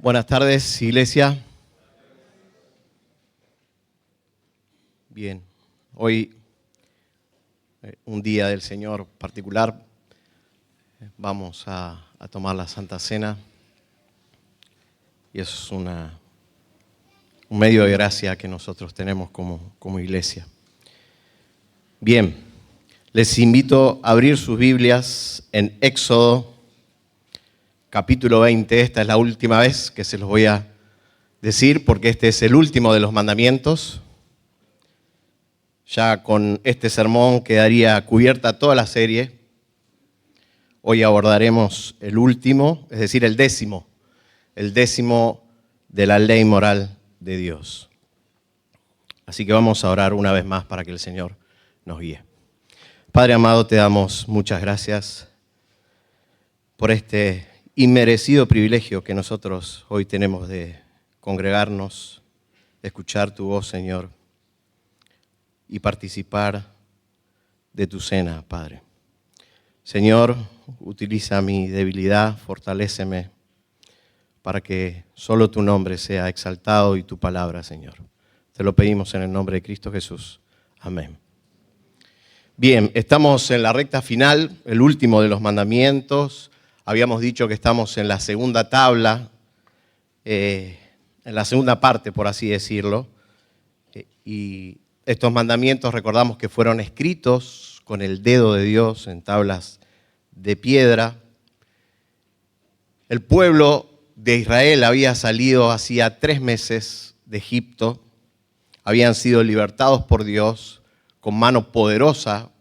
Buenas tardes, iglesia. Bien, hoy un día del Señor particular. Vamos a tomar la Santa Cena y eso es un medio de gracia que nosotros tenemos como iglesia. Bien, les invito a abrir sus Biblias en Éxodo capítulo 20. Esta es la última vez que se los voy a decir porque este es el último de los mandamientos. Ya con este sermón quedaría cubierta toda la serie. Hoy abordaremos el último, es decir, el décimo de la ley moral de Dios. Así que vamos a orar una vez más para que el Señor nos guíe. Padre amado, te damos muchas gracias por este inmerecido privilegio que nosotros hoy tenemos de congregarnos, de escuchar tu voz, Señor, y participar de tu cena, Padre. Señor, utiliza mi debilidad, fortaléceme para que solo tu nombre sea exaltado y tu palabra, Señor. Te lo pedimos en el nombre de Cristo Jesús. Amén. Bien, estamos en la recta final, el último de los mandamientos. Habíamos dicho que estamos en la segunda tabla, en la segunda parte, por así decirlo. Y estos mandamientos recordamos que fueron escritos con el dedo de Dios en tablas de piedra. El pueblo de Israel había salido hacía 3 meses de Egipto. Habían sido libertados por Dios con mano poderosa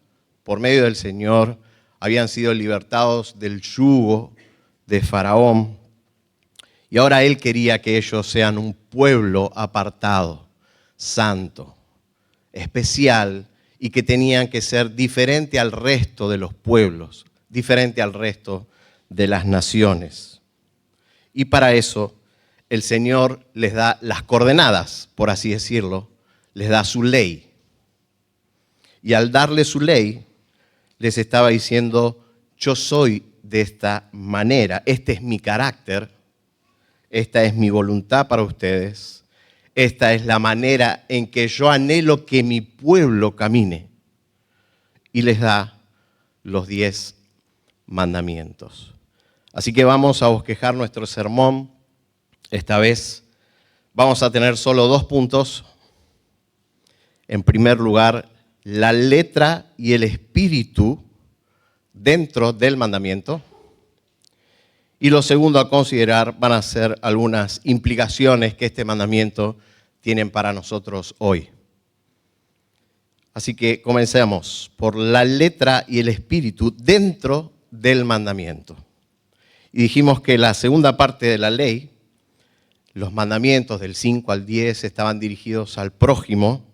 por medio del Señor. Habían sido libertados del yugo de Faraón. Y ahora Él quería que ellos sean un pueblo apartado, santo, especial, y que tenían que ser diferente al resto de los pueblos, diferente al resto de las naciones. Y para eso el Señor les da las coordenadas, por así decirlo, les da su ley. Y al darle su ley, les estaba diciendo, yo soy de esta manera, este es mi carácter, esta es mi voluntad para ustedes, esta es la manera en que yo anhelo que mi pueblo camine. Y les da los 10 mandamientos. Así que vamos a bosquejar nuestro sermón. Esta vez vamos a tener solo 2 puntos. En primer lugar, la letra y el espíritu dentro del mandamiento. Y lo segundo a considerar van a ser algunas implicaciones que este mandamiento tiene para nosotros hoy. Así que comencemos por la letra y el espíritu dentro del mandamiento. Y dijimos que la segunda parte de la ley, los mandamientos del 5 al 10 estaban dirigidos al prójimo.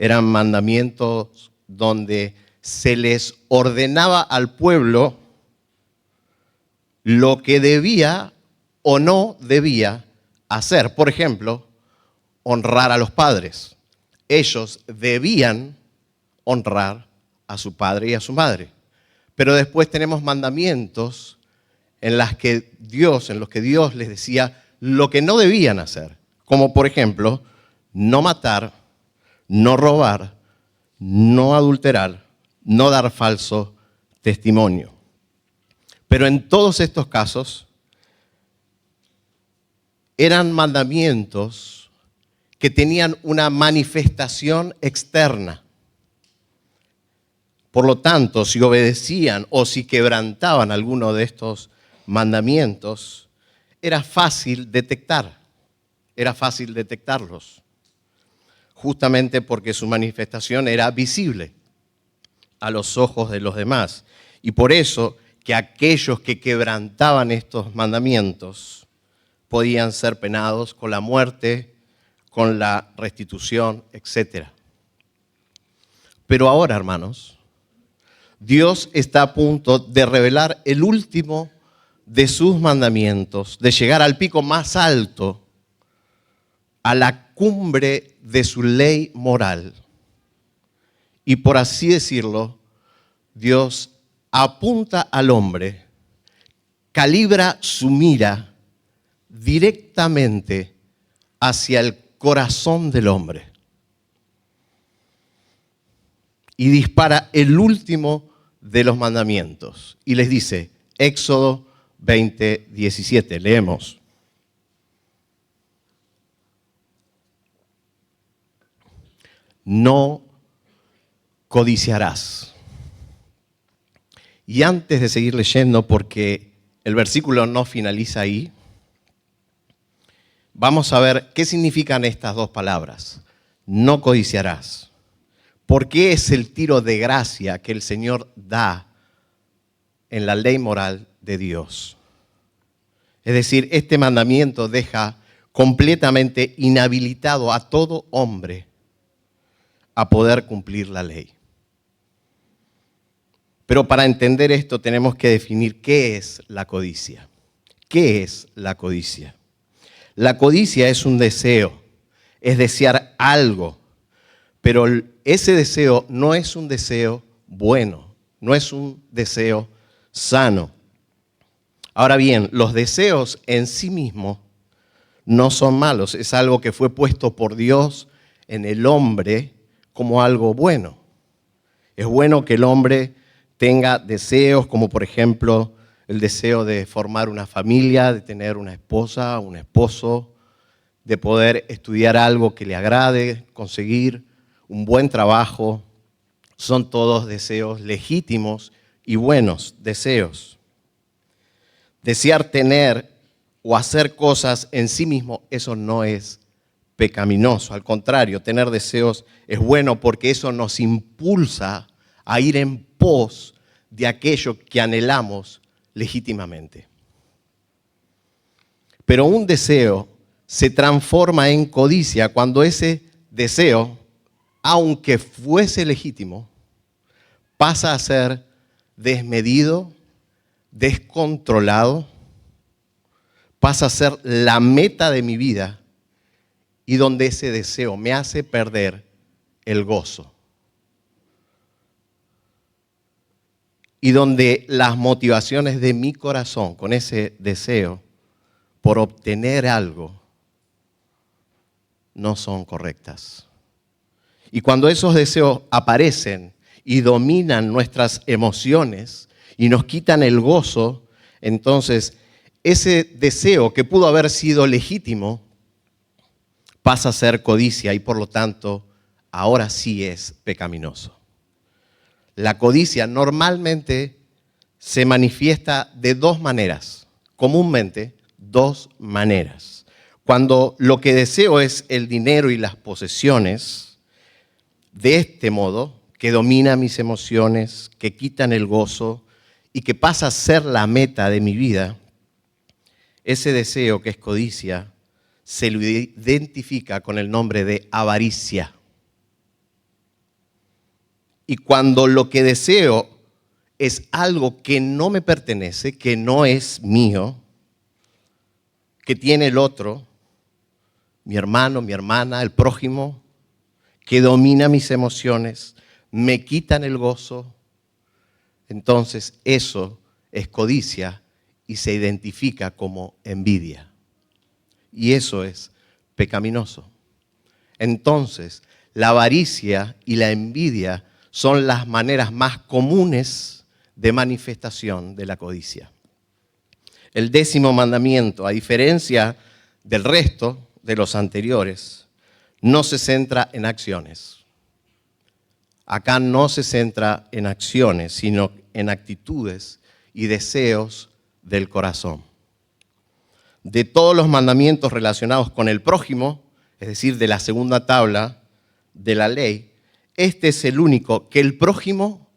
Eran mandamientos donde se les ordenaba al pueblo lo que debía o no debía hacer. Por ejemplo, honrar a los padres. Ellos debían honrar a su padre y a su madre. Pero después tenemos mandamientos en los que Dios les decía lo que no debían hacer. Como por ejemplo, no matar, no robar, no adulterar, no dar falso testimonio. Pero en todos estos casos eran mandamientos que tenían una manifestación externa. Por lo tanto, si obedecían o si quebrantaban alguno de estos mandamientos, era fácil detectarlos. Justamente porque su manifestación era visible a los ojos de los demás. Y por eso que aquellos que quebrantaban estos mandamientos podían ser penados con la muerte, con la restitución, etc. Pero ahora, hermanos, Dios está a punto de revelar el último de sus mandamientos, de llegar al pico más alto, a la cumbre de su ley moral. Y por así decirlo, Dios apunta al hombre, calibra su mira directamente hacia el corazón del hombre y dispara el último de los mandamientos. Y les dice, Éxodo 20:17, leemos. No codiciarás. Y antes de seguir leyendo, porque el versículo no finaliza ahí, vamos a ver qué significan estas dos palabras. No codiciarás. ¿Por qué es el tiro de gracia que el Señor da en la ley moral de Dios? Es decir, este mandamiento deja completamente inhabilitado a todo hombre a poder cumplir la ley. Pero para entender esto tenemos que definir qué es la codicia. ¿Qué es la codicia? La codicia es un deseo, es desear algo, pero ese deseo no es un deseo bueno, no es un deseo sano. Ahora bien, los deseos en sí mismos no son malos, es algo que fue puesto por Dios en el hombre como algo bueno. Es bueno que el hombre tenga deseos como por ejemplo el deseo de formar una familia, de tener una esposa, un esposo, de poder estudiar algo que le agrade, conseguir un buen trabajo. Son todos deseos legítimos y buenos deseos. Desear tener o hacer cosas en sí mismo, eso no es pecaminoso. Al contrario, tener deseos es bueno porque eso nos impulsa a ir en pos de aquello que anhelamos legítimamente. Pero un deseo se transforma en codicia cuando ese deseo, aunque fuese legítimo, pasa a ser desmedido, descontrolado, pasa a ser la meta de mi vida y donde ese deseo me hace perder el gozo. Y donde las motivaciones de mi corazón con ese deseo por obtener algo no son correctas. Y cuando esos deseos aparecen y dominan nuestras emociones y nos quitan el gozo, entonces ese deseo que pudo haber sido legítimo pasa a ser codicia y por lo tanto ahora sí es pecaminoso. La codicia normalmente se manifiesta de dos maneras, comúnmente dos maneras. Cuando lo que deseo es el dinero y las posesiones, de este modo, que domina mis emociones, que quitan el gozo y que pasa a ser la meta de mi vida, ese deseo que es codicia se lo identifica con el nombre de avaricia. Y cuando lo que deseo es algo que no me pertenece, que no es mío, que tiene el otro, mi hermano, mi hermana, el prójimo, que domina mis emociones, me quitan el gozo, entonces eso es codicia y se identifica como envidia. Y eso es pecaminoso. Entonces, la avaricia y la envidia son las maneras más comunes de manifestación de la codicia. El 10º mandamiento, a diferencia del resto de los anteriores, no se centra en acciones. Acá no se centra en acciones, sino en actitudes y deseos del corazón. De todos los mandamientos relacionados con el prójimo, es decir, de la segunda tabla de la ley, este es el único que el prójimo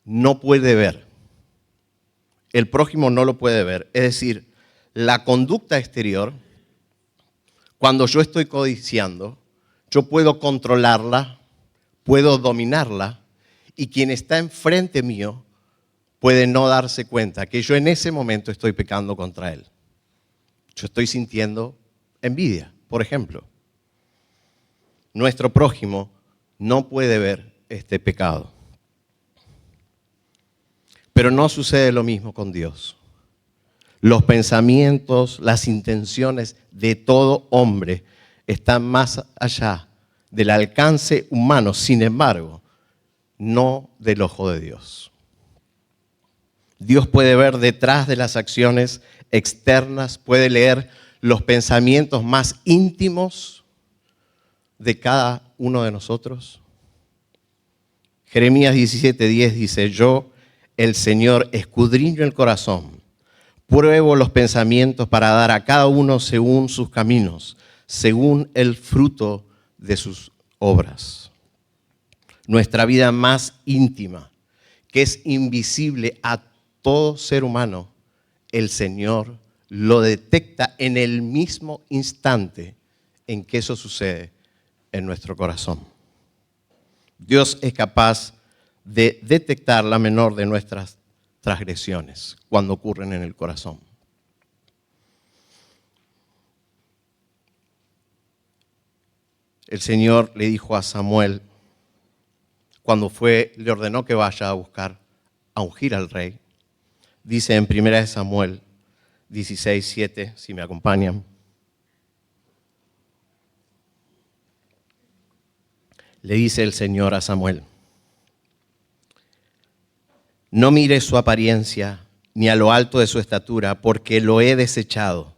no puede ver. El prójimo no lo puede ver. Es decir, la conducta exterior, cuando yo estoy codiciando, yo puedo controlarla, puedo dominarla, y quien está enfrente mío puede no darse cuenta que yo en ese momento estoy pecando contra él. Yo estoy sintiendo envidia, por ejemplo. Nuestro prójimo no puede ver este pecado. Pero no sucede lo mismo con Dios. Los pensamientos, las intenciones de todo hombre están más allá del alcance humano, sin embargo, no del ojo de Dios. Dios puede ver detrás de las acciones externas, puede leer los pensamientos más íntimos de cada uno de nosotros. Jeremías 17:10 dice, yo, el Señor, escudriño el corazón, pruebo los pensamientos para dar a cada uno según sus caminos, según el fruto de sus obras. Nuestra vida más íntima, que es invisible a todo ser humano, el Señor lo detecta en el mismo instante en que eso sucede en nuestro corazón. Dios es capaz de detectar la menor de nuestras transgresiones cuando ocurren en el corazón. El Señor le dijo a Samuel, cuando le ordenó que vaya a ungir al rey, dice en 1 Samuel 16:7, si me acompañan. Le dice el Señor a Samuel, no mires su apariencia ni a lo alto de su estatura, porque lo he desechado.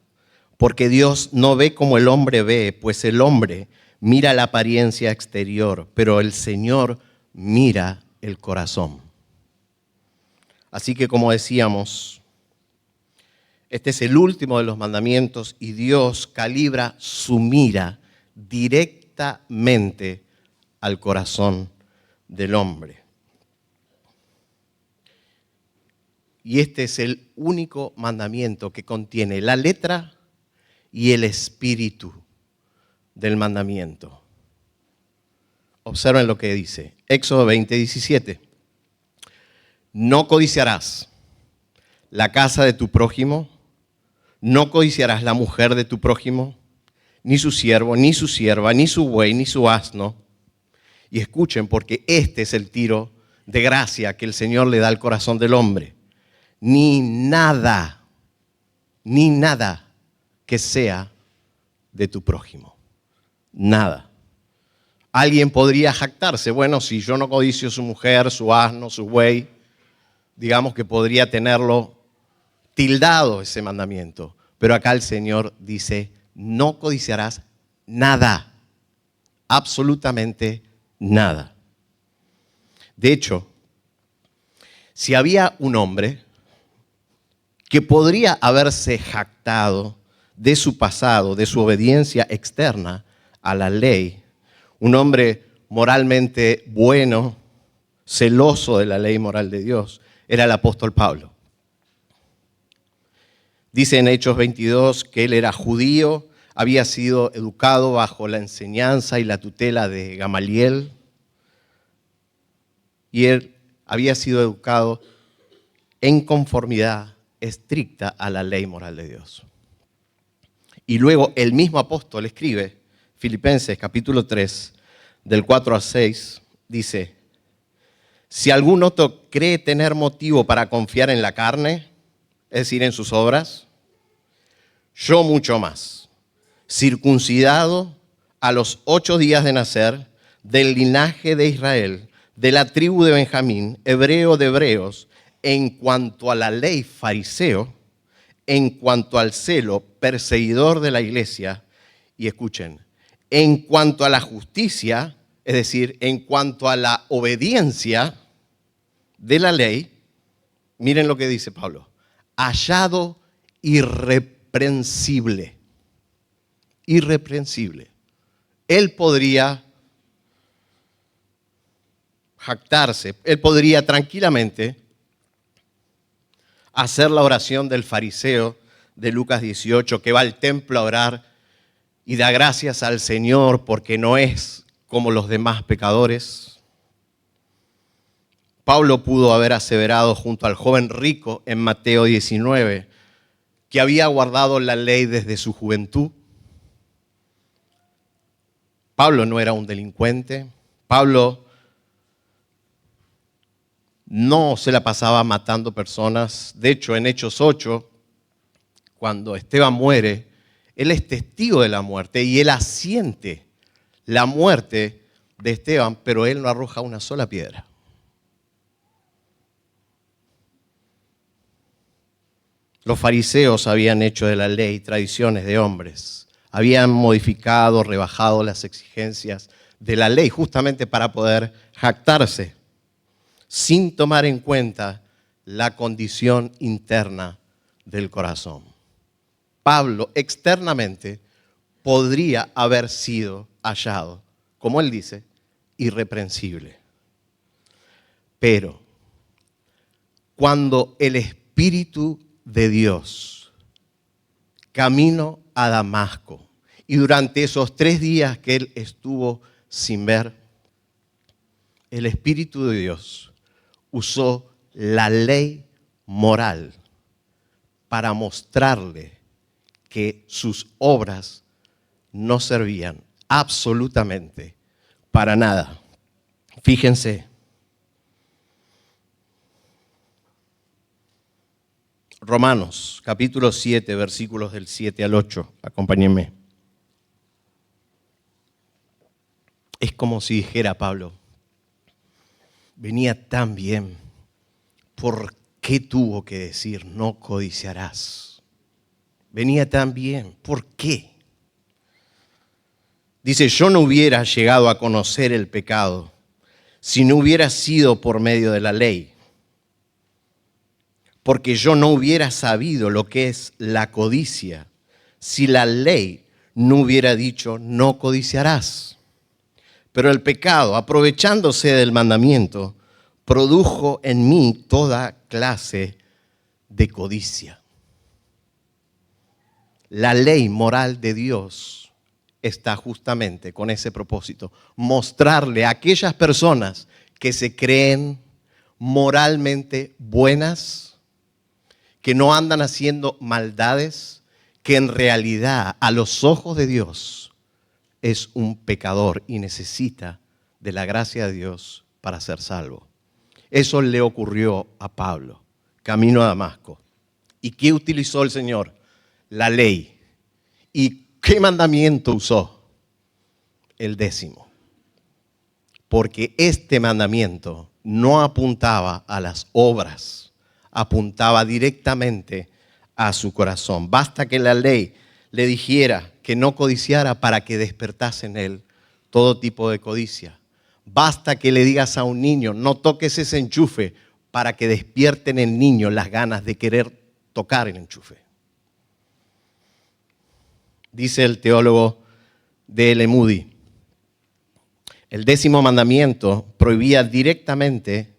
Porque Dios no ve como el hombre ve, pues el hombre mira la apariencia exterior, pero el Señor mira el corazón. Así que, como decíamos, este es el último de los mandamientos y Dios calibra su mira directamente al corazón del hombre. Y este es el único mandamiento que contiene la letra y el espíritu del mandamiento. Observen lo que dice. Éxodo 20:17. No codiciarás la casa de tu prójimo, no codiciarás la mujer de tu prójimo, ni su siervo, ni su sierva, ni su buey, ni su asno. Y escuchen, porque este es el tiro de gracia que el Señor le da al corazón del hombre. Ni nada que sea de tu prójimo. Nada. Alguien podría jactarse, bueno, si yo no codicio su mujer, su asno, su buey, digamos que podría tenerlo tildado ese mandamiento. Pero acá el Señor dice, no codiciarás nada, absolutamente nada. De hecho, si había un hombre que podría haberse jactado de su pasado, de su obediencia externa a la ley, un hombre moralmente bueno, celoso de la ley moral de Dios, era el apóstol Pablo. Dice en Hechos 22 que él era judío, había sido educado bajo la enseñanza y la tutela de Gamaliel, y él había sido educado en conformidad estricta a la ley moral de Dios. Y luego el mismo apóstol escribe, Filipenses capítulo 3, del 4-6, dice, si algún otro cree tener motivo para confiar en la carne, es decir, en sus obras, yo mucho más, circuncidado a los 8 días de nacer, del linaje de Israel, de la tribu de Benjamín, hebreo de hebreos, en cuanto a la ley fariseo, en cuanto al celo perseguidor de la iglesia, y escuchen, en cuanto a la justicia, es decir, en cuanto a la obediencia de la ley, miren lo que dice Pablo, hallado irreprensible. Irreprensible. Él podría jactarse, él podría tranquilamente hacer la oración del fariseo de Lucas 18, que va al templo a orar y da gracias al Señor porque no es como los demás pecadores. Pablo pudo haber aseverado junto al joven rico en Mateo 19 que había guardado la ley desde su juventud. Pablo no era un delincuente. Pablo no se la pasaba matando personas. De hecho, en Hechos 8, cuando Esteban muere, él es testigo de la muerte y él asiente la muerte de Esteban, pero él no arroja una sola piedra. Los fariseos habían hecho de la ley tradiciones de hombres, habían modificado, rebajado las exigencias de la ley justamente para poder jactarse, sin tomar en cuenta la condición interna del corazón. Pablo externamente podría haber sido hallado, como él dice, irreprensible. Pero cuando el Espíritu de Dios camino a Damasco y durante esos 3 días que él estuvo sin ver, el Espíritu de Dios usó la ley moral para mostrarle que sus obras no servían absolutamente para nada. Fíjense, Romanos, capítulo 7, versículos del 7 al 8. Acompáñenme. Es como si dijera Pablo, venía tan bien, ¿por qué tuvo que decir no codiciarás? Venía tan bien, ¿por qué? Dice, yo no hubiera llegado a conocer el pecado si no hubiera sido por medio de la ley. Porque yo no hubiera sabido lo que es la codicia si la ley no hubiera dicho no codiciarás. Pero el pecado, aprovechándose del mandamiento, produjo en mí toda clase de codicia. La ley moral de Dios está justamente con ese propósito, mostrarle a aquellas personas que se creen moralmente buenas, que no andan haciendo maldades, que en realidad a los ojos de Dios es un pecador y necesita de la gracia de Dios para ser salvo. Eso le ocurrió a Pablo, camino a Damasco. ¿Y qué utilizó el Señor? La ley. ¿Y qué mandamiento usó? El 10º. Porque este mandamiento no apuntaba a las obras, apuntaba directamente a su corazón. Basta que la ley le dijera que no codiciara para que despertase en él todo tipo de codicia. Basta que le digas a un niño, no toques ese enchufe, para que despierten en el niño las ganas de querer tocar el enchufe. Dice el teólogo D.L. Moody, el 10º mandamiento prohibía directamente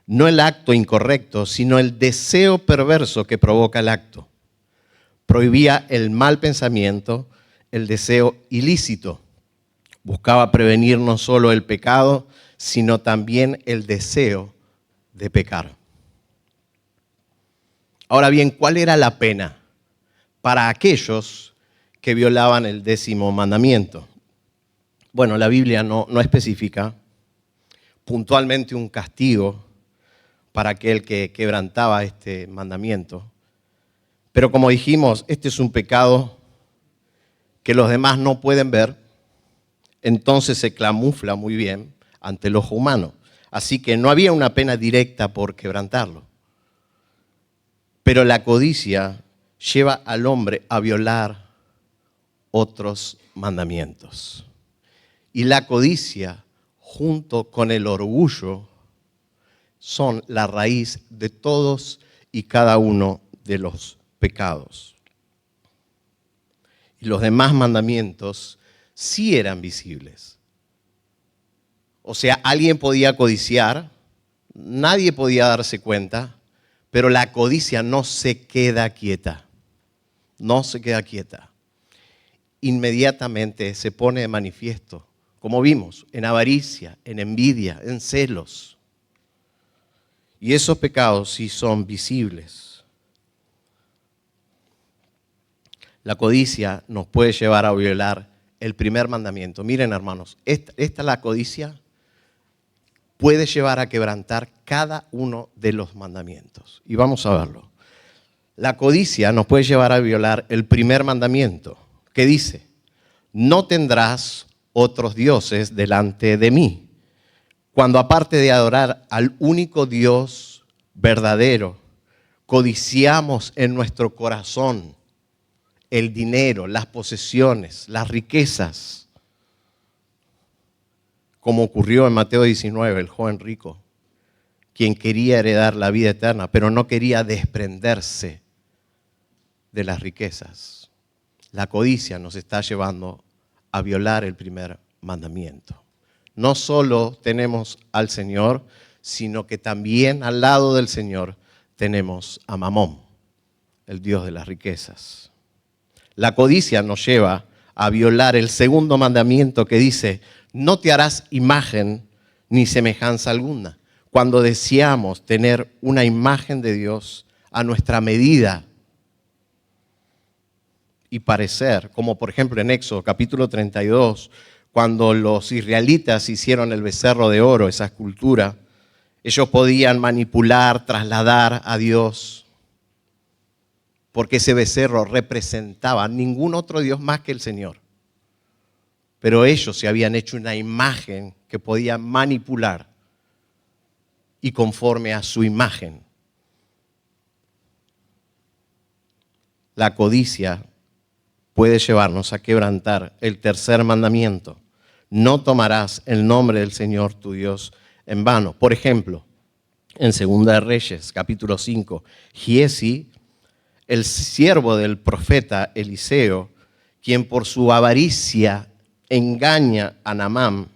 no el acto incorrecto, sino el deseo perverso que provoca el acto. Prohibía el mal pensamiento, el deseo ilícito. Buscaba prevenir no solo el pecado, sino también el deseo de pecar. Ahora bien, ¿cuál era la pena para aquellos que violaban el 10º mandamiento? Bueno, la Biblia no especifica puntualmente un castigo para aquel que quebrantaba este mandamiento. Pero como dijimos, este es un pecado que los demás no pueden ver, entonces se camufla muy bien ante el ojo humano. Así que no había una pena directa por quebrantarlo. Pero la codicia lleva al hombre a violar otros mandamientos. Y la codicia, junto con el orgullo, son la raíz de todos y cada uno de los pecados. Y los demás mandamientos sí eran visibles. O sea, alguien podía codiciar, nadie podía darse cuenta, pero la codicia no se queda quieta. No se queda quieta. Inmediatamente se pone de manifiesto, como vimos, en avaricia, en envidia, en celos. Y esos pecados sí son visibles. La codicia nos puede llevar a violar el primer mandamiento. Miren, hermanos, esta la codicia puede llevar a quebrantar cada uno de los mandamientos. Y vamos a verlo. La codicia nos puede llevar a violar el primer mandamiento, que dice, no tendrás otros dioses delante de mí. Cuando aparte de adorar al único Dios verdadero, codiciamos en nuestro corazón el dinero, las posesiones, las riquezas, como ocurrió en Mateo 19, el joven rico, quien quería heredar la vida eterna, pero no quería desprenderse de las riquezas. La codicia nos está llevando a violar el primer mandamiento. No solo tenemos al Señor, sino que también al lado del Señor tenemos a Mamón, el Dios de las riquezas. La codicia nos lleva a violar el segundo mandamiento que dice, no te harás imagen ni semejanza alguna. Cuando deseamos tener una imagen de Dios a nuestra medida y parecer, como por ejemplo en Éxodo capítulo 32, cuando los israelitas hicieron el becerro de oro, esa escultura, ellos podían manipular, trasladar a Dios, porque ese becerro representaba a ningún otro Dios más que el Señor. Pero ellos se habían hecho una imagen que podían manipular y conforme a su imagen. La codicia puede llevarnos a quebrantar el tercer mandamiento. No tomarás el nombre del Señor tu Dios en vano. Por ejemplo, en 2 de Reyes, capítulo 5, Giezi, el siervo del profeta Eliseo, quien por su avaricia engaña a Naamán,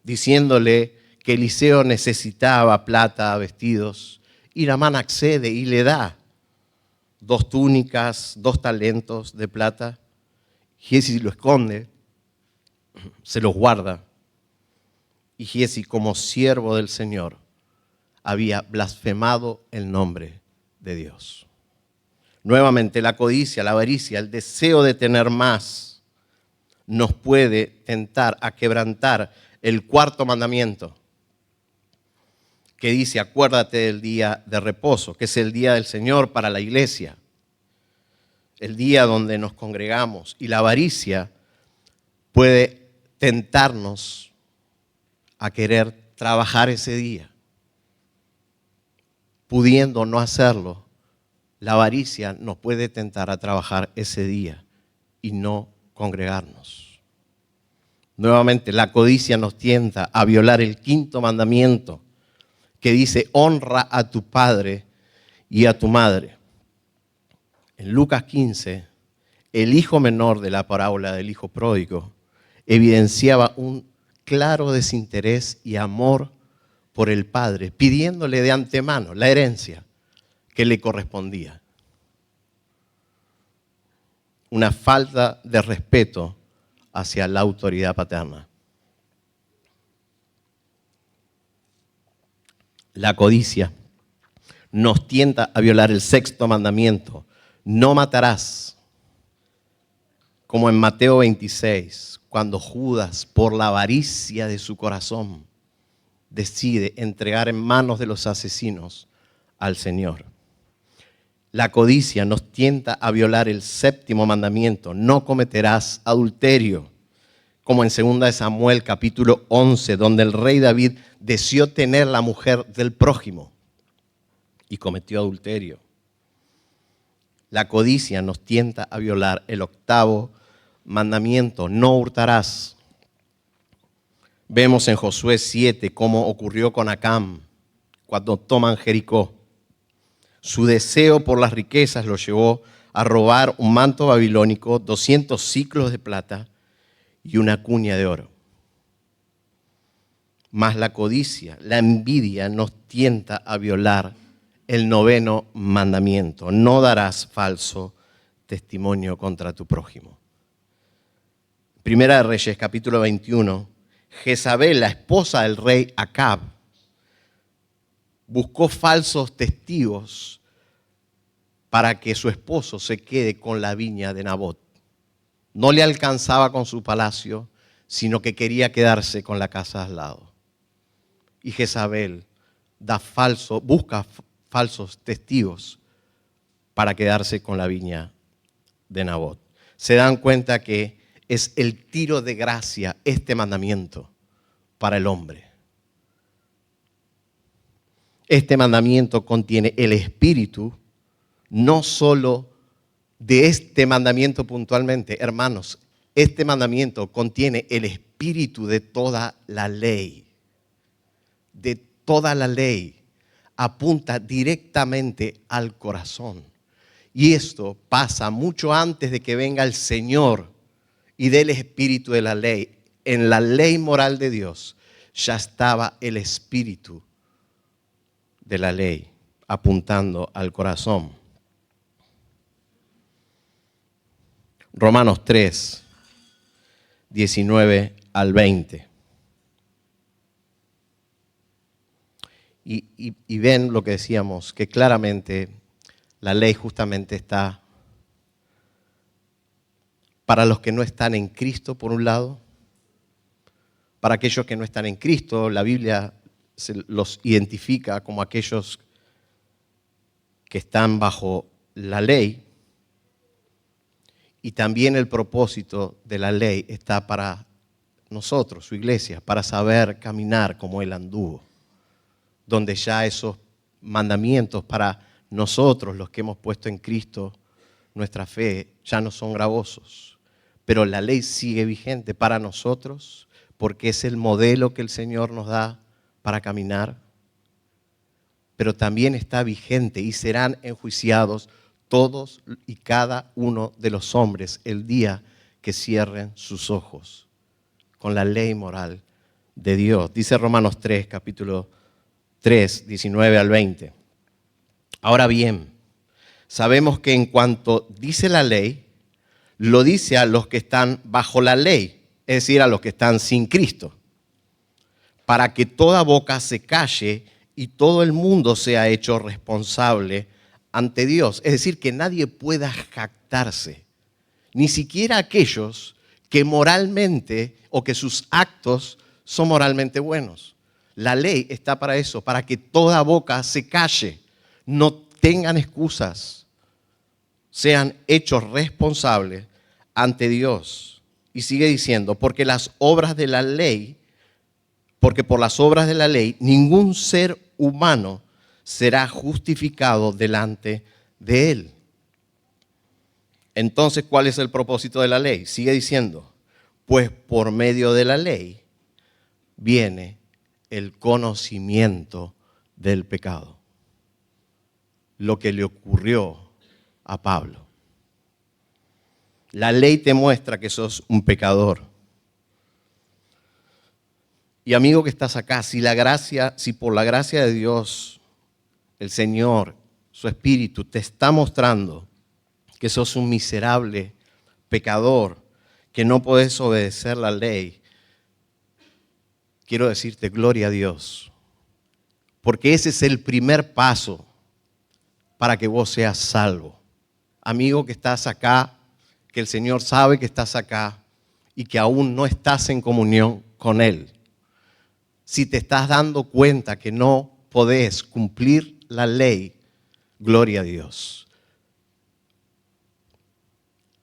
diciéndole que Eliseo necesitaba plata, vestidos, y Naamán accede y le da 2 túnicas, 2 talentos de plata. Giezi lo esconde, se los guarda, y Giezi, como siervo del Señor, había blasfemado el nombre de Dios. Nuevamente, la codicia, la avaricia, el deseo de tener más, nos puede tentar a quebrantar el cuarto mandamiento, que dice, acuérdate del día de reposo, que es el día del Señor para la iglesia, el día donde nos congregamos. Y la avaricia puede tentarnos a querer trabajar ese día, pudiendo no hacerlo. La avaricia nos puede tentar a trabajar ese día y no congregarnos. Nuevamente, la codicia nos tienta a violar el quinto mandamiento, que dice, honra a tu padre y a tu madre. En Lucas 15, el hijo menor de la parábola del hijo pródigo evidenciaba un claro desinterés y amor por el padre, pidiéndole de antemano la herencia que le correspondía. Una falta de respeto hacia la autoridad paterna. La codicia nos tienta a violar el sexto mandamiento, no matarás, como en Mateo 26, cuando Judas, por la avaricia de su corazón, decide entregar en manos de los asesinos al Señor. La codicia nos tienta a violar el séptimo mandamiento, no cometerás adulterio, como en 2 de Samuel capítulo 11, donde el rey David deseó tener la mujer del prójimo y cometió adulterio. La codicia nos tienta a violar el octavo mandamiento, no hurtarás. Vemos en Josué 7 cómo ocurrió con Acán cuando toman Jericó. Su deseo por las riquezas lo llevó a robar un manto babilónico, 200 siclos de plata y una cuña de oro. Mas la codicia, la envidia nos tienta a violar el noveno mandamiento. No darás falso testimonio contra tu prójimo. Primera de Reyes, capítulo 21. Jezabel, la esposa del rey Acab, buscó falsos testigos para que su esposo se quede con la viña de Nabot. No le alcanzaba con su palacio, sino que quería quedarse con la casa al lado. Y Jezabel busca falsos testigos para quedarse con la viña de Nabot. Se dan cuenta que es el tiro de gracia este mandamiento para el hombre. Este mandamiento contiene el espíritu, no solo de este mandamiento puntualmente, hermanos, este mandamiento contiene el espíritu de toda la ley. De toda la ley. Apunta directamente al corazón. Y esto pasa mucho antes de que venga el Señor y del espíritu de la ley. En la ley moral de Dios ya estaba el espíritu de la ley apuntando al corazón. Romanos 3, 19 al 20. Y ven lo que decíamos, que claramente la ley justamente está para los que no están en Cristo, por un lado. Para aquellos que no están en Cristo, la Biblia los identifica como aquellos que están bajo la ley. Y también el propósito de la ley está para nosotros, su iglesia, para saber caminar como Él anduvo. Donde ya esos mandamientos para nosotros, los que hemos puesto en Cristo nuestra fe, ya no son gravosos. Pero la ley sigue vigente para nosotros porque es el modelo que el Señor nos da para caminar. Pero también está vigente y serán enjuiciados todos y cada uno de los hombres el día que cierren sus ojos con la ley moral de Dios. Dice Romanos 3, capítulo 3, 19 al 20. Ahora bien, sabemos que en cuanto dice la ley, lo dice a los que están bajo la ley, es decir, a los que están sin Cristo, para que toda boca se calle y todo el mundo sea hecho responsable ante Dios. Es decir, que nadie pueda jactarse, ni siquiera aquellos que moralmente o que sus actos son moralmente buenos. La ley está para eso, para que toda boca se calle, no tengan excusas, sean hechos responsables ante Dios. Y sigue diciendo, porque por las obras de la ley, ningún ser humano será justificado delante de Él. Entonces, ¿cuál es el propósito de la ley? Sigue diciendo, pues por medio de la ley viene el conocimiento del pecado. Lo que le ocurrió a Pablo. La ley te muestra que sos un pecador. Y amigo que estás acá, si por la gracia de Dios, el Señor, su Espíritu, te está mostrando que sos un miserable pecador, que no podés obedecer la ley, quiero decirte, gloria a Dios, porque ese es el primer paso para que vos seas salvo. Amigo que estás acá, que el Señor sabe que estás acá y que aún no estás en comunión con Él. Si te estás dando cuenta que no podés cumplir la ley, gloria a Dios,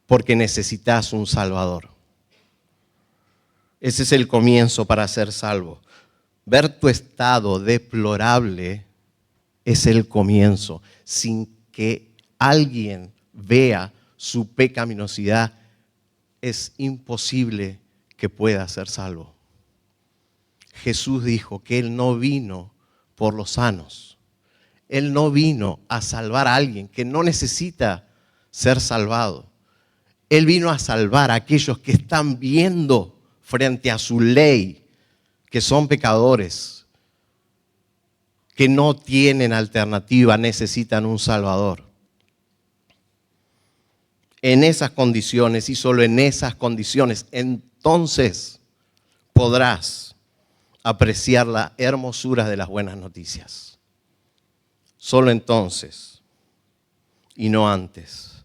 porque necesitas un Salvador. Ese es el comienzo para ser salvo. Ver tu estado deplorable es el comienzo. Sin que alguien vea su pecaminosidad, es imposible que pueda ser salvo. Jesús dijo que Él no vino por los sanos. Él no vino a salvar a alguien que no necesita ser salvado. Él vino a salvar a aquellos que están viendo frente a su ley, que son pecadores, que no tienen alternativa, necesitan un Salvador. En esas condiciones y solo en esas condiciones, entonces podrás apreciar la hermosura de las buenas noticias. Solo entonces y no antes.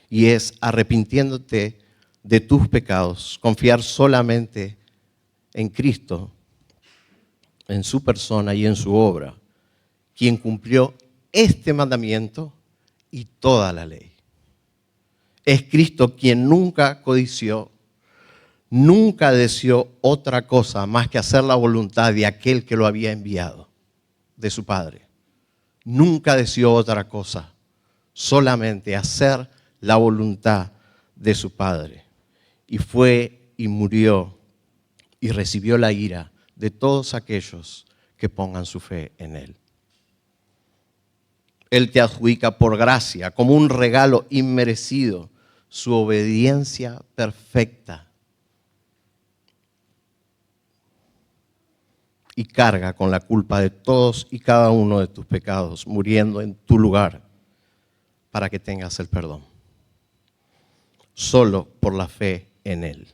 Y es arrepintiéndote de tus pecados, confiar solamente en Cristo, en su persona y en su obra, quien cumplió este mandamiento y toda la ley. Es Cristo quien nunca codició, nunca deseó otra cosa más que hacer la voluntad de aquel que lo había enviado, de su Padre. Nunca deseó otra cosa, solamente hacer la voluntad de su Padre. Y fue y murió y recibió la ira de todos aquellos que pongan su fe en Él. Él te adjudica por gracia, como un regalo inmerecido, su obediencia perfecta. Y carga con la culpa de todos y cada uno de tus pecados, muriendo en tu lugar para que tengas el perdón. Solo por la fe en Él.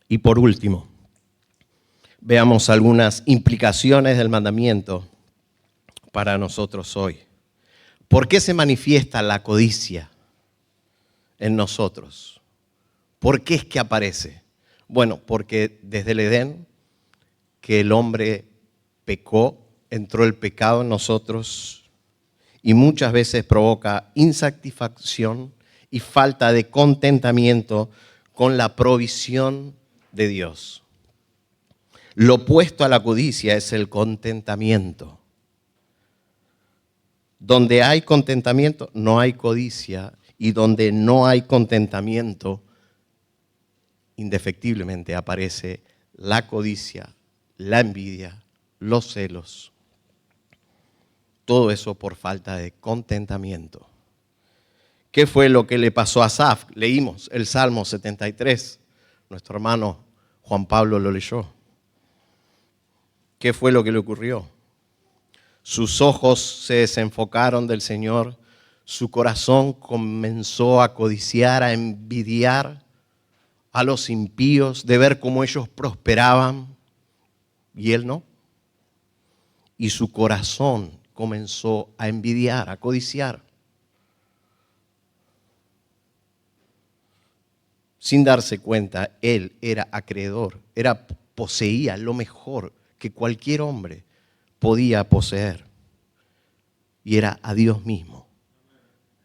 Y por último, veamos algunas implicaciones del mandamiento para nosotros hoy. ¿Por qué se manifiesta la codicia en nosotros? ¿Por qué es que aparece? Bueno, porque desde el Edén, que el hombre pecó, entró el pecado en nosotros y muchas veces provoca insatisfacción y falta de contentamiento con la provisión de Dios. Lo opuesto a la codicia es el contentamiento. Donde hay contentamiento, no hay codicia, y donde no hay contentamiento, indefectiblemente aparece la codicia, la envidia, los celos. Todo eso por falta de contentamiento. ¿Qué fue lo que le pasó a Asaf? Leímos el Salmo 73. Nuestro hermano Juan Pablo lo leyó. ¿Qué fue lo que le ocurrió? Sus ojos se desenfocaron del Señor, su corazón comenzó a codiciar, a envidiar a los impíos, de ver cómo ellos prosperaban y él no. Y su corazón comenzó a envidiar, a codiciar. Sin darse cuenta, él era acreedor, poseía lo mejor que cualquier hombre podía poseer. Y era a Dios mismo.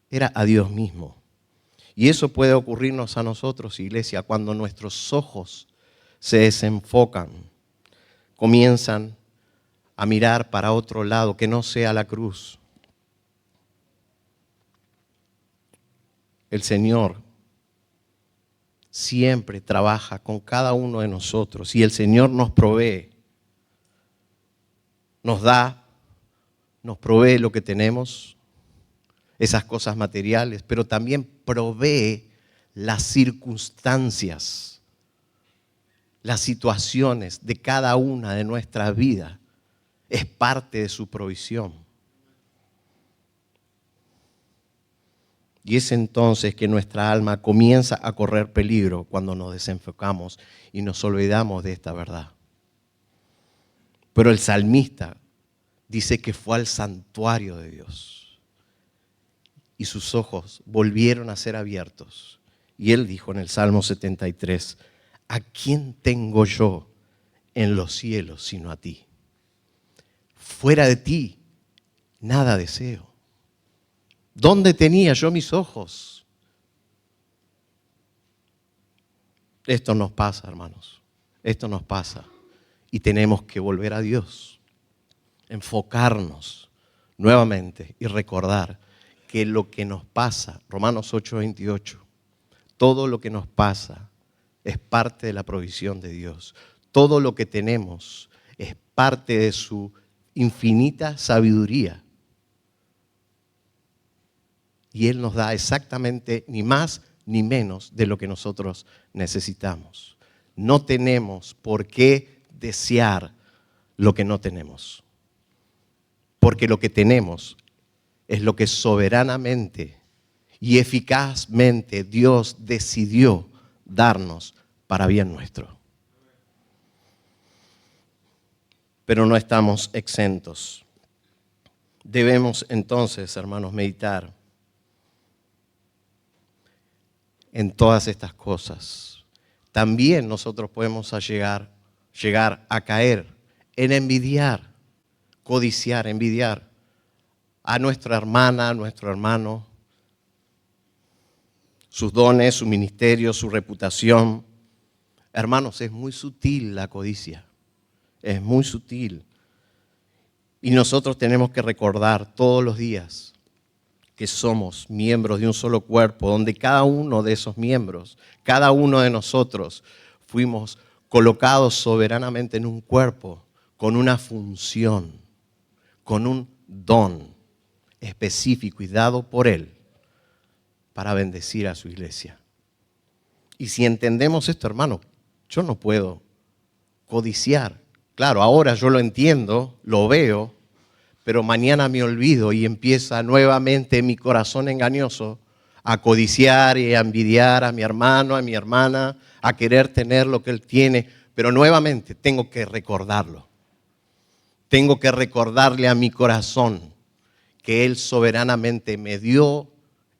Era a Dios mismo. Y eso puede ocurrirnos a nosotros, iglesia, cuando nuestros ojos se desenfocan, comienzan a mirar para otro lado, que no sea la cruz. El Señor siempre trabaja con cada uno de nosotros y el Señor nos provee, nos da, nos provee lo que tenemos, esas cosas materiales, pero también provee las circunstancias, las situaciones de cada una de nuestras vidas. Es parte de su provisión. Y es entonces que nuestra alma comienza a correr peligro cuando nos desenfocamos y nos olvidamos de esta verdad. Pero el salmista dice que fue al santuario de Dios y sus ojos volvieron a ser abiertos. Y él dijo en el Salmo 73, ¿a quién tengo yo en los cielos sino a ti? Fuera de ti, nada deseo. ¿Dónde tenía yo mis ojos? Esto nos pasa, hermanos. Esto nos pasa. Y tenemos que volver a Dios. Enfocarnos nuevamente y recordar que lo que nos pasa, Romanos 8:28, todo lo que nos pasa es parte de la provisión de Dios. Todo lo que tenemos es parte de su infinita sabiduría. Y Él nos da exactamente ni más ni menos de lo que nosotros necesitamos. No tenemos por qué desear lo que no tenemos. Porque lo que tenemos es lo que soberanamente y eficazmente Dios decidió darnos para bien nuestro. Pero no estamos exentos. Debemos entonces, hermanos, meditar en todas estas cosas. También nosotros podemos llegar a caer en envidiar codiciar, envidiar a nuestra hermana, a nuestro hermano, sus dones, su ministerio, su reputación. Hermanos, es muy sutil la codicia, es muy sutil. Y nosotros tenemos que recordar todos los días que somos miembros de un solo cuerpo, donde cada uno de esos miembros, cada uno de nosotros, fuimos colocados soberanamente en un cuerpo, con una función, con un don específico y dado por Él para bendecir a su iglesia. Y si entendemos esto, hermano, yo no puedo codiciar. Claro, ahora yo lo entiendo, lo veo, pero mañana me olvido y empieza nuevamente mi corazón engañoso a codiciar y a envidiar a mi hermano, a mi hermana, a querer tener lo que él tiene. Pero nuevamente tengo que recordarlo. Tengo que recordarle a mi corazón que Él soberanamente me dio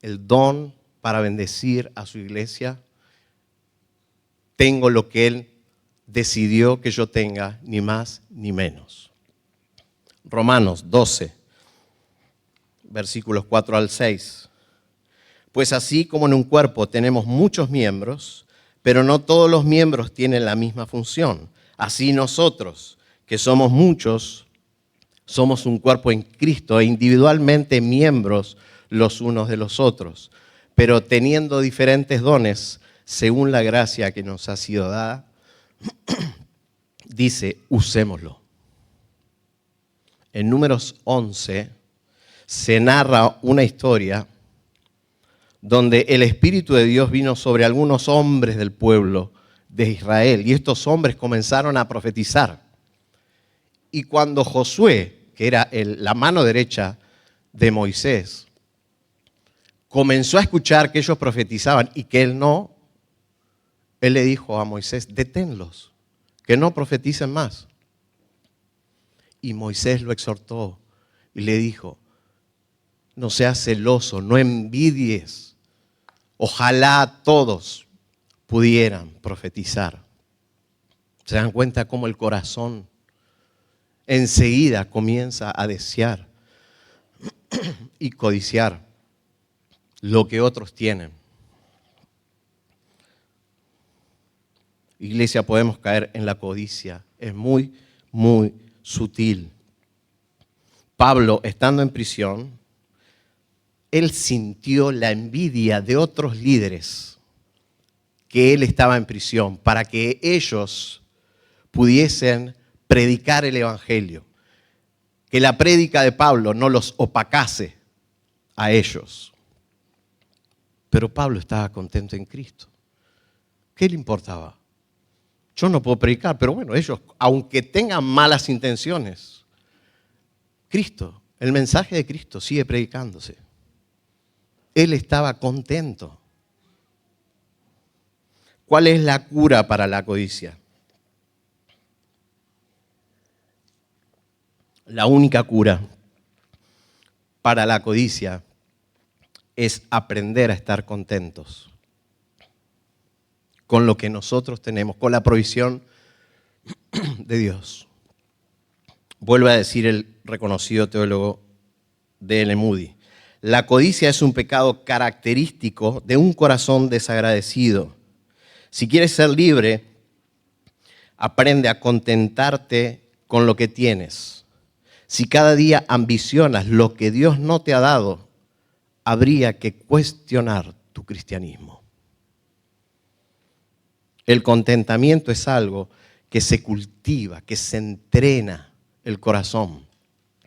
el don para bendecir a su iglesia. Tengo lo que Él decidió que yo tenga, ni más ni menos. Romanos 12, versículos 4 al 6. Pues así como en un cuerpo tenemos muchos miembros, pero no todos los miembros tienen la misma función. Así nosotros, que somos muchos, somos un cuerpo en Cristo e individualmente miembros los unos de los otros, pero teniendo diferentes dones según la gracia que nos ha sido dada, dice, usémoslo. En Números 11 se narra una historia donde el Espíritu de Dios vino sobre algunos hombres del pueblo de Israel y estos hombres comenzaron a profetizar. Y cuando Josué, que era la mano derecha de Moisés, comenzó a escuchar que ellos profetizaban y que él no, él le dijo a Moisés, deténlos, que no profeticen más. Y Moisés lo exhortó y le dijo, no seas celoso, no envidies. Ojalá todos pudieran profetizar. ¿Se dan cuenta cómo el corazón enseguida comienza a desear y codiciar lo que otros tienen? Iglesia, podemos caer en la codicia. Es muy, muy sutil. Pablo, estando en prisión, él sintió la envidia de otros líderes que él estaba en prisión para que ellos pudiesen predicar el evangelio. Que la prédica de Pablo no los opacase a ellos. Pero Pablo estaba contento en Cristo. ¿Qué le importaba? Yo no puedo predicar, pero bueno, ellos, aunque tengan malas intenciones, Cristo, el mensaje de Cristo sigue predicándose. Él estaba contento. ¿Cuál es la cura para la codicia? La única cura para la codicia es aprender a estar contentos con lo que nosotros tenemos, con la provisión de Dios. Vuelve a decir el reconocido teólogo D.L. Moody, la codicia es un pecado característico de un corazón desagradecido. Si quieres ser libre, aprende a contentarte con lo que tienes. Si cada día ambicionas lo que Dios no te ha dado, habría que cuestionar tu cristianismo. El contentamiento es algo que se cultiva, que se entrena el corazón.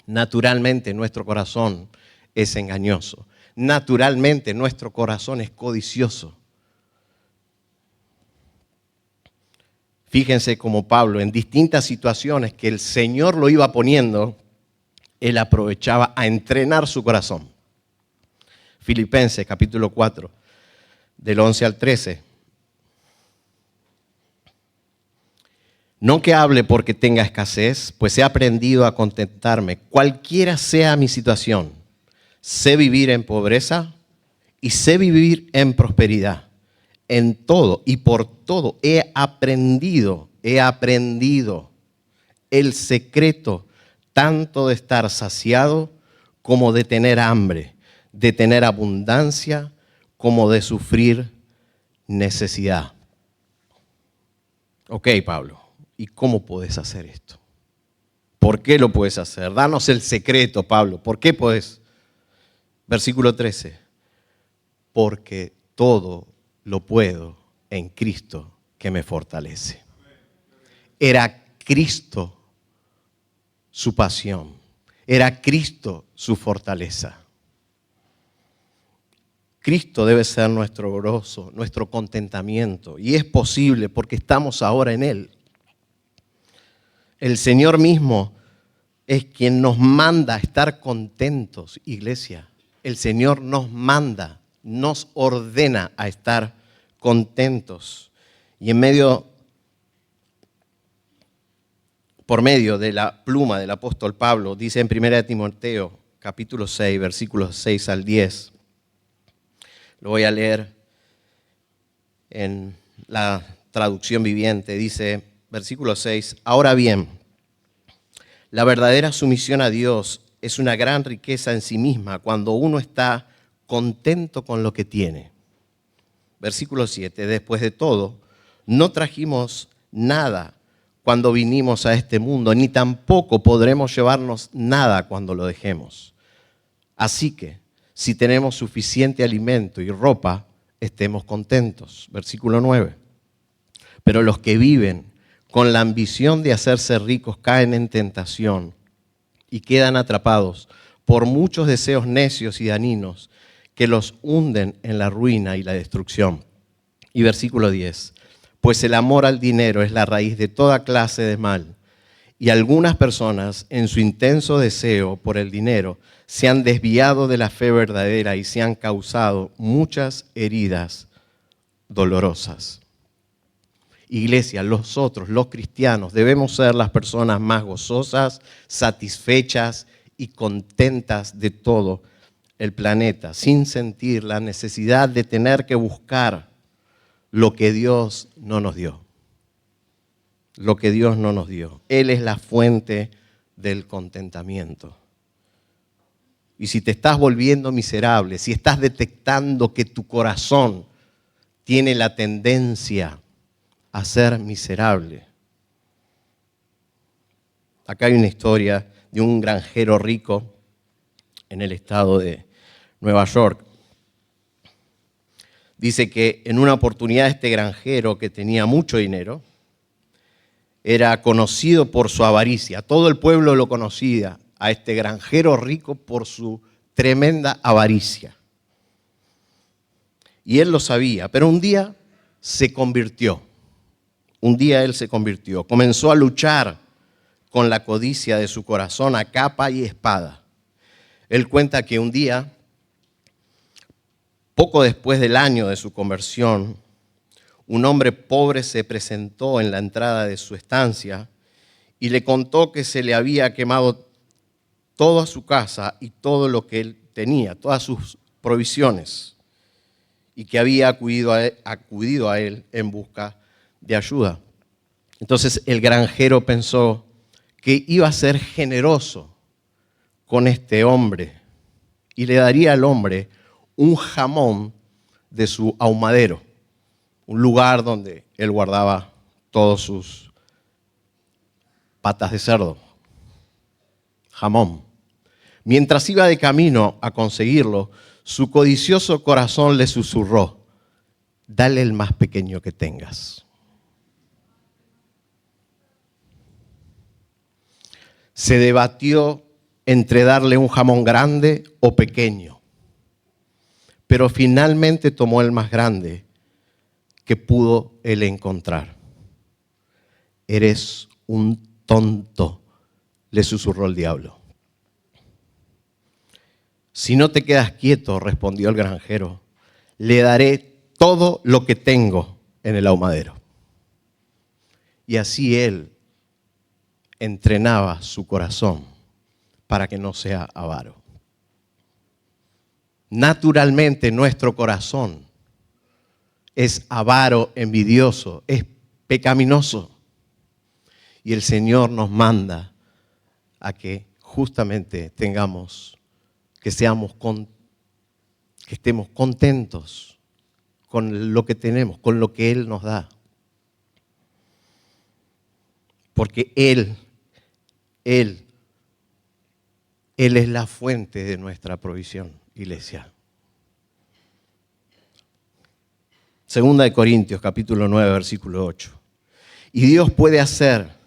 Naturalmente nuestro corazón es engañoso. Naturalmente nuestro corazón es codicioso. Fíjense como Pablo, en distintas situaciones que el Señor lo iba poniendo, él aprovechaba a entrenar su corazón. Filipenses capítulo 4, del 11 al 13. No que hable porque tenga escasez, pues he aprendido a contentarme, cualquiera sea mi situación. Sé vivir en pobreza y sé vivir en prosperidad. En todo y por todo he aprendido el secreto tanto de estar saciado como de tener hambre, de tener abundancia como de sufrir necesidad. Ok, Pablo, ¿y cómo puedes hacer esto? ¿Por qué lo puedes hacer? Danos el secreto, Pablo. ¿Por qué puedes? Versículo 13. Porque todo lo puedo en Cristo que me fortalece. Era Cristo su pasión. Era Cristo su fortaleza. Cristo debe ser nuestro gozo, nuestro contentamiento. Y es posible porque estamos ahora en Él. El Señor mismo es quien nos manda a estar contentos, iglesia. El Señor nos manda, nos ordena a estar contentos. Y por medio de la pluma del apóstol Pablo, dice en 1 Timoteo, capítulo 6, versículos 6 al 10. Lo voy a leer en la traducción viviente. Dice, versículo 6, ahora bien, la verdadera sumisión a Dios es una gran riqueza en sí misma cuando uno está contento con lo que tiene. Versículo 7, después de todo, no trajimos nada cuando vinimos a este mundo, ni tampoco podremos llevarnos nada cuando lo dejemos. Así que, si tenemos suficiente alimento y ropa, estemos contentos. Versículo 9. Pero los que viven con la ambición de hacerse ricos caen en tentación y quedan atrapados por muchos deseos necios y dañinos que los hunden en la ruina y la destrucción. Y versículo 10. Pues el amor al dinero es la raíz de toda clase de mal. Y algunas personas, en su intenso deseo por el dinero, se han desviado de la fe verdadera y se han causado muchas heridas dolorosas. Iglesia, nosotros, los cristianos, debemos ser las personas más gozosas, satisfechas y contentas de todo el planeta, sin sentir la necesidad de tener que buscar lo que Dios no nos dio. Lo que Dios no nos dio. Él es la fuente del contentamiento. Y si te estás volviendo miserable, si estás detectando que tu corazón tiene la tendencia a ser miserable. Acá hay una historia de un granjero rico en el estado de Nueva York. Dice que en una oportunidad este granjero, que tenía mucho dinero, era conocido por su avaricia. Todo el pueblo lo conocía a este granjero rico por su tremenda avaricia. Y él lo sabía, pero un día se convirtió. Un día él se convirtió. Comenzó a luchar con la codicia de su corazón a capa y espada. Él cuenta que un día, poco después del año de su conversión, un hombre pobre se presentó en la entrada de su estancia y le contó que se le había quemado toda su casa y todo lo que él tenía, todas sus provisiones, y que había acudido a él en busca de ayuda. Entonces el granjero pensó que iba a ser generoso con este hombre y le daría al hombre un jamón de su ahumadero, un lugar donde él guardaba todas sus patas de cerdo, jamón. Mientras iba de camino a conseguirlo, su codicioso corazón le susurró, dale el más pequeño que tengas. Se debatió entre darle un jamón grande o pequeño, pero finalmente tomó el más grande que pudo él encontrar. Eres un tonto, le susurró el diablo. Si no te quedas quieto, respondió el granjero, le daré todo lo que tengo en el ahumadero. Y así él entrenaba su corazón para que no sea avaro. Naturalmente nuestro corazón es avaro, envidioso, es pecaminoso. Y el Señor nos manda a que justamente que estemos contentos con lo que tenemos, con lo que Él nos da. Porque Él es la fuente de nuestra provisión, iglesia. Segunda de Corintios, capítulo 9, versículo 8. Y Dios puede hacer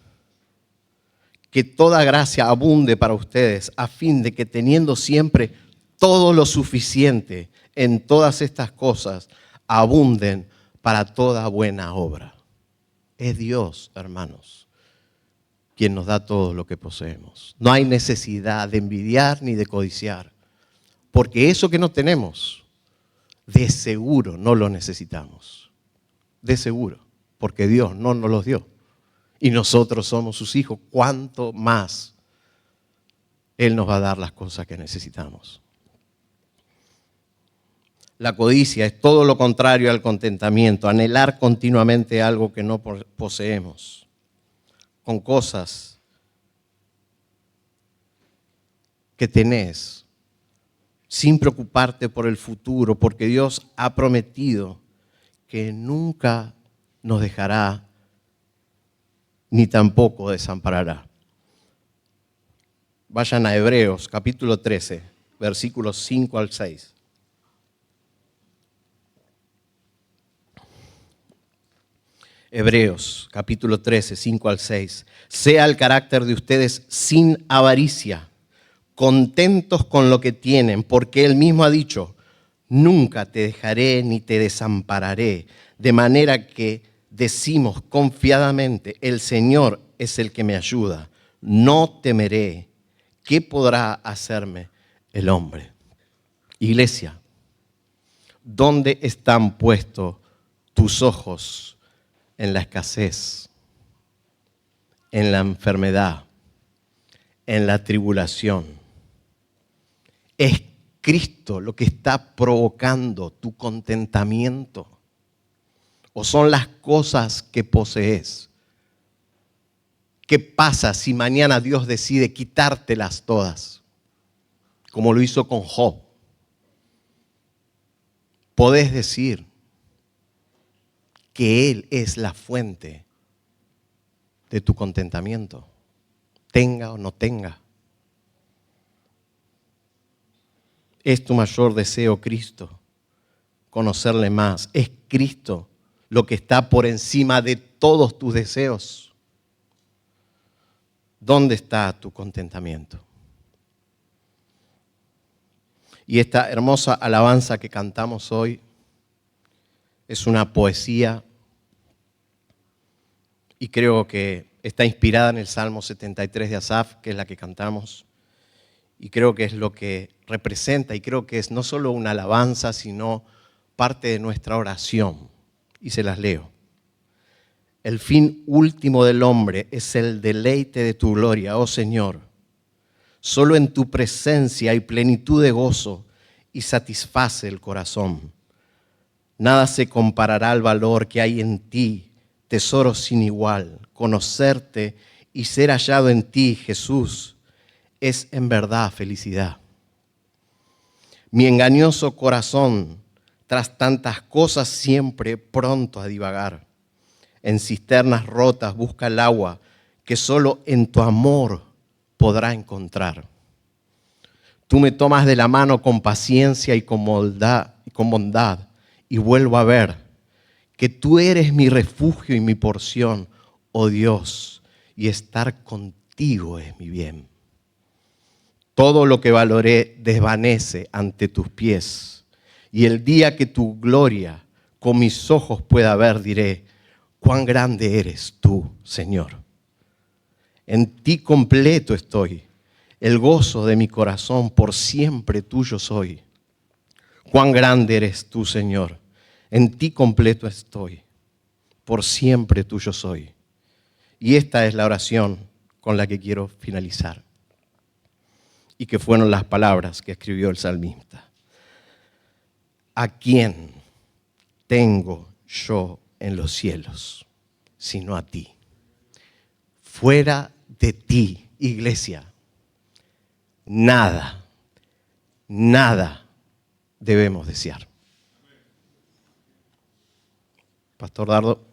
que toda gracia abunde para ustedes, a fin de que teniendo siempre todo lo suficiente en todas estas cosas, abunden para toda buena obra. Es Dios, hermanos, quien nos da todo lo que poseemos. No hay necesidad de envidiar ni de codiciar, porque eso que no tenemos, de seguro no lo necesitamos. De seguro, porque Dios no nos los dio. Y nosotros somos sus hijos. ¿Cuánto más Él nos va a dar las cosas que necesitamos? La codicia es todo lo contrario al contentamiento, anhelar continuamente algo que no poseemos, con cosas que tenés, sin preocuparte por el futuro, porque Dios ha prometido que nunca nos dejará ni tampoco desamparará. Vayan a Hebreos, capítulo 13, versículos 5 al 6. Hebreos, capítulo 13, 5 al 6. Sea el carácter de ustedes sin avaricia, contentos con lo que tienen, porque Él mismo ha dicho, nunca te dejaré ni te desampararé, de manera que decimos confiadamente, el Señor es el que me ayuda, no temeré. ¿Qué podrá hacerme el hombre? Iglesia, ¿dónde están puestos tus ojos? En la escasez, en la enfermedad, en la tribulación. ¿Es Cristo lo que está provocando tu contentamiento? ¿O son las cosas que posees? ¿Qué pasa si mañana Dios decide quitártelas todas? Como lo hizo con Job. Podés decir que Él es la fuente de tu contentamiento, tenga o no tenga. ¿Es tu mayor deseo Cristo? Conocerle más. ¿Es Cristo lo que está por encima de todos tus deseos? ¿Dónde está tu contentamiento? Y esta hermosa alabanza que cantamos hoy es una poesía y creo que está inspirada en el Salmo 73 de Asaf, que es la que cantamos, y creo que es lo que representa, y creo que es no solo una alabanza, sino parte de nuestra oración. Y se las leo. El fin último del hombre es el deleite de tu gloria, oh Señor. Solo en tu presencia hay plenitud de gozo y satisface el corazón. Nada se comparará al valor que hay en ti, tesoro sin igual. Conocerte y ser hallado en ti, Jesús, es en verdad felicidad. Mi engañoso corazón, tras tantas cosas, siempre pronto a divagar. En cisternas rotas busca el agua que solo en tu amor podrá encontrar. Tú me tomas de la mano con paciencia y con bondad, y vuelvo a ver que tú eres mi refugio y mi porción, oh Dios, y estar contigo es mi bien. Todo lo que valoré desvanece ante tus pies, y el día que tu gloria con mis ojos pueda ver, diré, cuán grande eres tú, Señor. En ti completo estoy, el gozo de mi corazón por siempre tuyo soy. Cuán grande eres tú, Señor. En ti completo estoy, por siempre tuyo soy. Y esta es la oración con la que quiero finalizar. Y que fueron las palabras que escribió el salmista. ¿A quién tengo yo en los cielos, sino a ti? Fuera de ti, iglesia, nada, nada debemos desear. Pastor Dardo.